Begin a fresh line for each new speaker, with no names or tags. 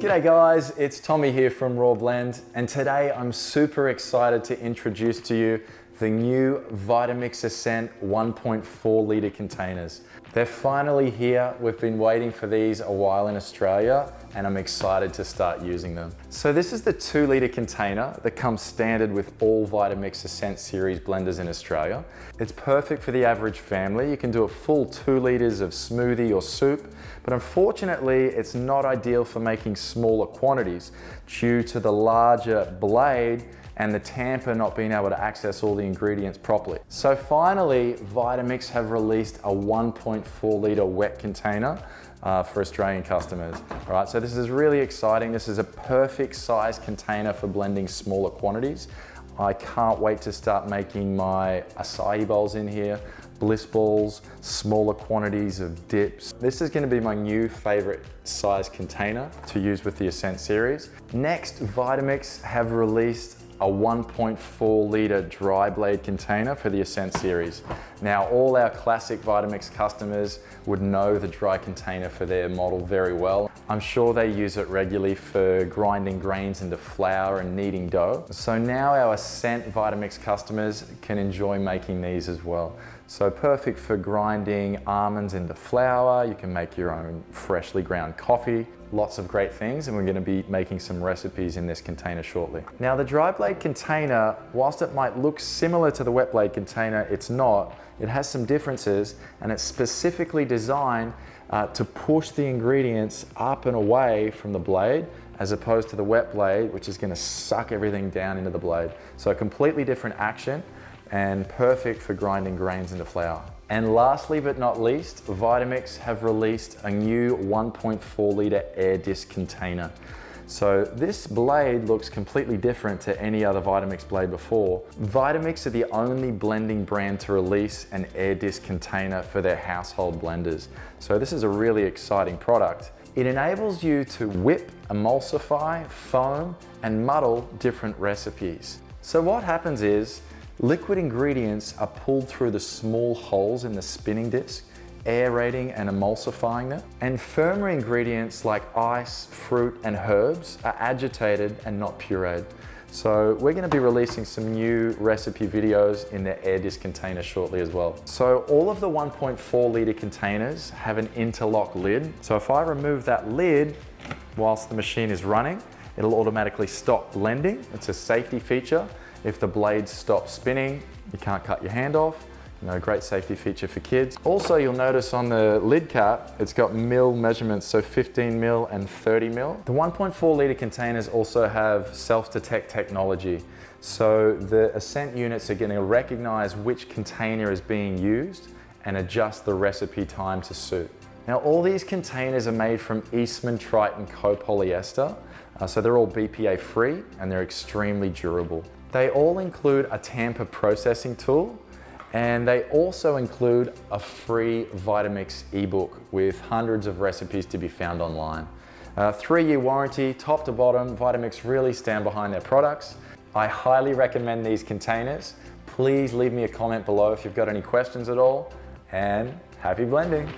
G'day guys, it's Tommy here from Raw Blend, and today I'm super excited to introduce to you the new Vitamix Ascent 1.4 litre containers. They're finally here. We've been waiting for these a while in Australia, and I'm excited to start using them. So this is the 2 litre container that comes standard with all Vitamix Ascent series blenders in Australia. It's perfect for the average family. You can do a full 2 litres of smoothie or soup, but unfortunately it's not ideal for making smaller quantities due to the larger blade and the tamper not being able to access all the ingredients properly. So finally, Vitamix have released a 1.4 litre wet container for Australian customers. All right, so this is really exciting. This is a perfect size container for blending smaller quantities. I can't wait to start making my acai bowls in here, bliss balls, smaller quantities of dips. This is going to be my new favorite size container to use with the Ascent series. Next, Vitamix have released a 1.4 litre dry blade container for the Ascent series. Now, all our classic Vitamix customers would know the dry container for their model very well. I'm sure they use it regularly for grinding grains into flour and kneading dough. So now our Ascent Vitamix customers can enjoy making these as well. So perfect for grinding almonds into flour. You can make your own freshly ground coffee. Lots of great things, and we're going to be making some recipes in this container shortly. Now, the dry blade container, whilst it might look similar to the wet blade container, it's not. It has some differences, and it's specifically designed to push the ingredients up and away from the blade, as opposed to the wet blade, which is going to suck everything down into the blade. So a completely different action and perfect for grinding grains into flour. And lastly but not least, Vitamix have released a new 1.4 litre Aer Disc Container. So this blade looks completely different to any other Vitamix blade before. Vitamix are the only blending brand to release an Aer Disc container for their household blenders. So this is a really exciting product. It enables you to whip, emulsify, foam, and muddle different recipes. So what happens is, liquid ingredients are pulled through the small holes in the spinning disc, aerating and emulsifying them. And firmer ingredients like ice, fruit, and herbs are agitated and not pureed. So we're going to be releasing some new recipe videos in the Aer Disc container shortly as well. So all of the 1.4 litre containers have an interlock lid. So if I remove that lid whilst the machine is running, it'll automatically stop blending. It's a safety feature. If the blades stop spinning, you can't cut your hand off. You know, great safety feature for kids. Also, you'll notice on the lid cap, it's got mil measurements, so 15 mil and 30 mil. The 1.4 litre containers also have self-detect technology. So the Ascent units are going to recognize which container is being used and adjust the recipe time to suit. Now, all these containers are made from Eastman Triton copolyester, so they're all BPA free and they're extremely durable. They all include a tamper processing tool, and they also include a free Vitamix ebook with hundreds of recipes to be found online. 3-year warranty, top to bottom. Vitamix really stand behind their products. I highly recommend these containers. Please leave me a comment below if you've got any questions at all, and happy blending.